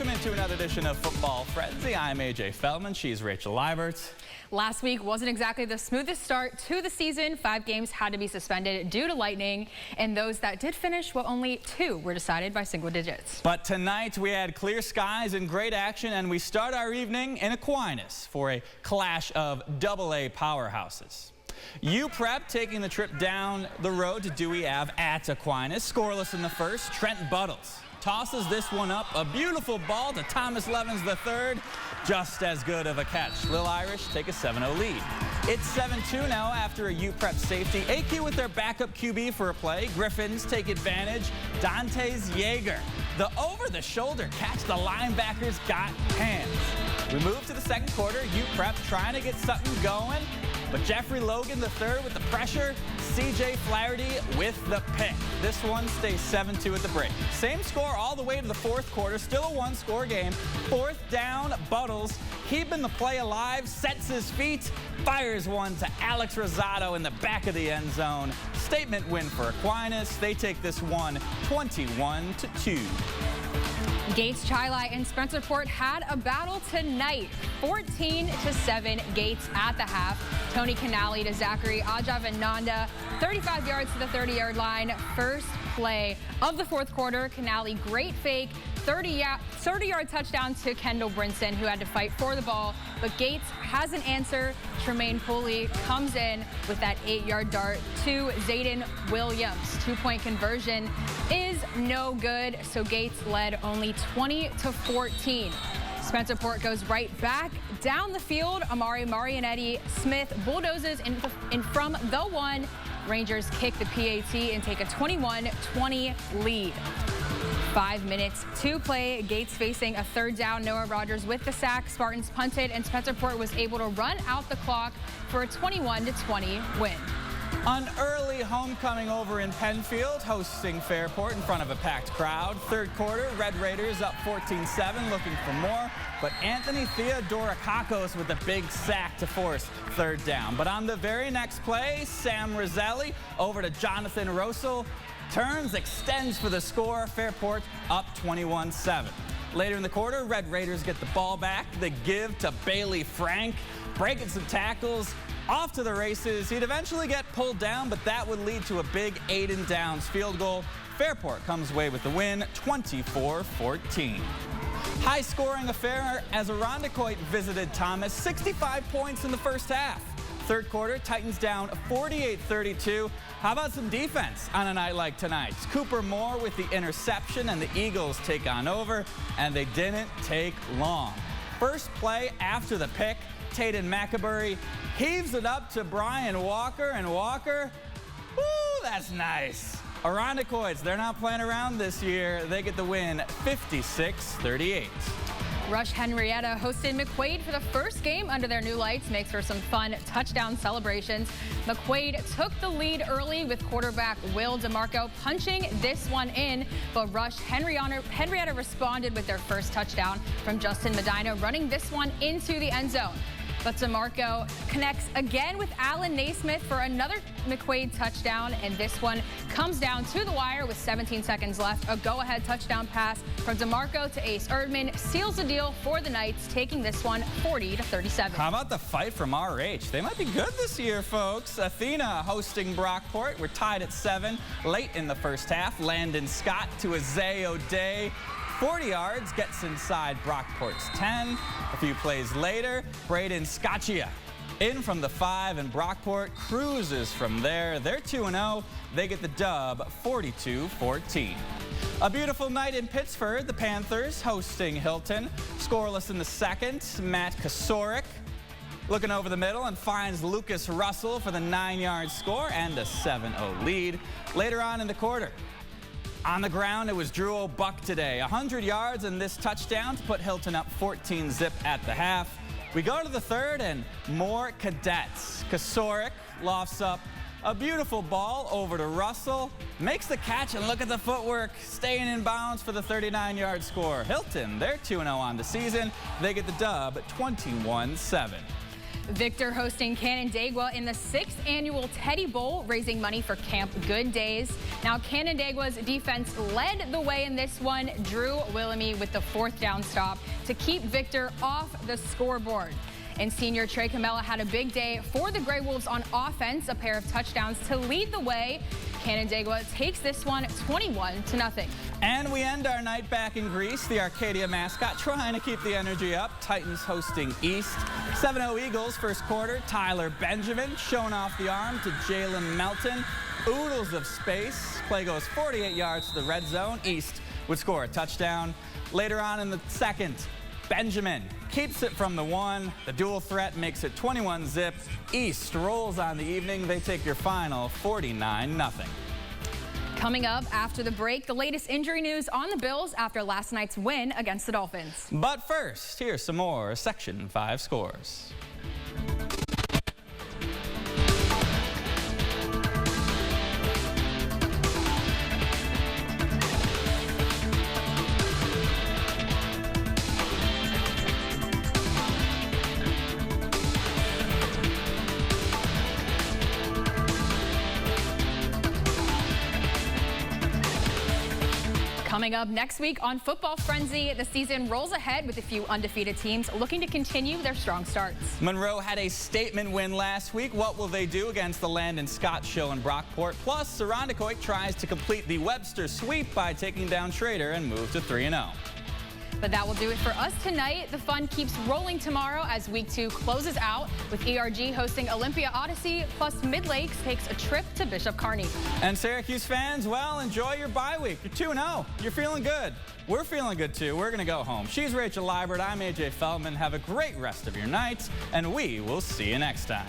Welcome into another edition of Football Frenzy. I'm AJ Feldman. She's Rachel Liebert. Last week wasn't exactly the smoothest start to the season. 5 games had to be suspended due to lightning, and those that did finish, well, only 2 were decided by single digits. But tonight we had clear skies and great action, and we start our evening in Aquinas for a clash of AA powerhouses. UPrep taking the trip down the road to Dewey Ave at Aquinas. Scoreless in the first, Trent Buttles tosses this one up. A beautiful ball to Thomas Levens III. Just as good of a catch. Lil Irish take a 7-0 lead. It's 7-2 now after a UPrep safety. AQ with their backup QB for a play. Griffins take advantage. Dantes Yeager. The over-the-shoulder catch. The linebackers got hands. We move to the second quarter. UPrep trying to get something going. But Jeffrey Logan III with the pressure. CJ Flaherty with the pick. This one stays 7-2 at the break. Same score all the way to the fourth quarter. Still a one-score game. Fourth down, Buttles keeping the play alive. Sets his feet. Fires one to Alex Rosado in the back of the end zone. Statement win for Aquinas. They take this one 21-2. Gates, Chili, and Spencerport had a battle tonight. 14-7 Gates at the half. Tony Canali to Zachary Ajavananda. 35 yards to the 30-yard line. First play of the fourth quarter. Canali, great fake. 30-yard touchdown to Kendall Brinson, who had to fight for the ball. But Gates has an answer. Tremaine Pooley comes in with that 8-yard dart to Zayden Williams. 2-point conversion is no good, so Gates led only 20-14. Spencerport goes right back down the field. Amari Marianetti Smith bulldozes in from the one. Rangers kick the PAT and take a 21-20 lead. 5 minutes to play. Gates facing a third down. Noah Rogers with the sack. Spartans punted, and Spencerport was able to run out the clock for a 21-20 win. An early homecoming over in Penfield, hosting Fairport in front of a packed crowd. Third quarter, Red Raiders up 14-7, looking for more. But Anthony Theodorakakos with a big sack to force third down. But on the very next play, Sam Roselli over to Jonathan Rosel. Turns, extends for the score. Fairport up 21-7. Later in the quarter, Red Raiders get the ball back. They give to Bailey Frank, breaking some tackles. Off to the races. He'd eventually get pulled down, but that would lead to a big Aiden Downs field goal. Fairport comes away with the win, 24-14. High-scoring affair as Arcadia visited Thomas. 65 points in the first half. Third quarter, Titans down 48-32. How about some defense on a night like tonight? Cooper Moore with the interception, and the Eagles take on over, and they didn't take long. First play after the pick, Taden McAbury heaves it up to Brian Walker, and Walker, woo, that's nice. Arcadia, they're not playing around this year. They get the win, 56-38. Rush Henrietta hosted McQuaid for the first game under their new lights. Makes for some fun touchdown celebrations. McQuaid took the lead early with quarterback Will DeMarco punching this one in, but Rush Henrietta responded with their first touchdown from Justin Medina, running this one into the end zone. But DeMarco connects again with Alan Naismith for another McQuaid touchdown, and this one comes down to the wire with 17 seconds left. A go-ahead touchdown pass from DeMarco to Ace Erdman seals the deal for the Knights, taking this one 40-37. How about the fight from RH? They might be good this year, folks. Athena hosting Brockport. We're tied at 7 late in the first half. Landon Scott to Azay O'Day. 40 yards, gets inside Brockport's 10. A few plays later, Braden Scaccia in from the 5, and Brockport cruises from there. They're 2-0. They get the dub, 42-14. A beautiful night in Pittsford. The Panthers hosting Hilton. Scoreless in the second. Matt Kasorik looking over the middle and finds Lucas Russell for the 9-yard score and a 7-0 lead. Later on in the quarter, on the ground, it was Drew O'Buck today. 100 yards and this touchdown to put Hilton up 14-zip at the half. We go to the third, and more Cadets. Kasorik lofts up a beautiful ball over to Russell. Makes the catch, and look at the footwork. Staying in bounds for the 39-yard score. Hilton, they're 2-0 on the season. They get the dub, 21-7. Victor hosting Canon DEA in the 6th annual Teddy Bowl, raising money for Camp Good Days. Now, Canon DEA's defense led the way in this one. Drew Willamy with the 4th down stop to keep Victor off the scoreboard. And senior Trey Camella had a big day for the Grey Wolves on offense, a pair of touchdowns to lead the way. Canon DEA takes this one 21-0. And we end our night back in Greece. The Arcadia mascot trying to keep the energy up. Titans hosting East. 7-0 Eagles first quarter. Tyler Benjamin showing off the arm to Jalen Melton. Oodles of space. Play goes 48 yards to the red zone. East would score a touchdown. Later on in the second, Benjamin keeps it from the 1. The dual threat makes it 21-0. East rolls on the evening. They take your final 49-0. Coming up after the break, the latest injury news on the Bills after last night's win against the Dolphins. But first, here's some more Section 5 scores. Coming up next week on Football Frenzy, the season rolls ahead with a few undefeated teams looking to continue their strong starts. Monroe had a statement win last week. What will they do against the Landon Scott show in Brockport? Plus, Sarondecoit tries to complete the Webster sweep by taking down Schrader and move to 3-0. But that will do it for us tonight. The fun keeps rolling tomorrow as Week 2 closes out with ERG hosting Olympia Odyssey, plus Mid-Lakes takes a trip to Bishop Kearney. And Syracuse fans, well, enjoy your bye week. You're 2-0. You're feeling good. We're feeling good, too. We're going to go home. She's Rachel Liebert. I'm AJ Feldman. Have a great rest of your night, and we will see you next time.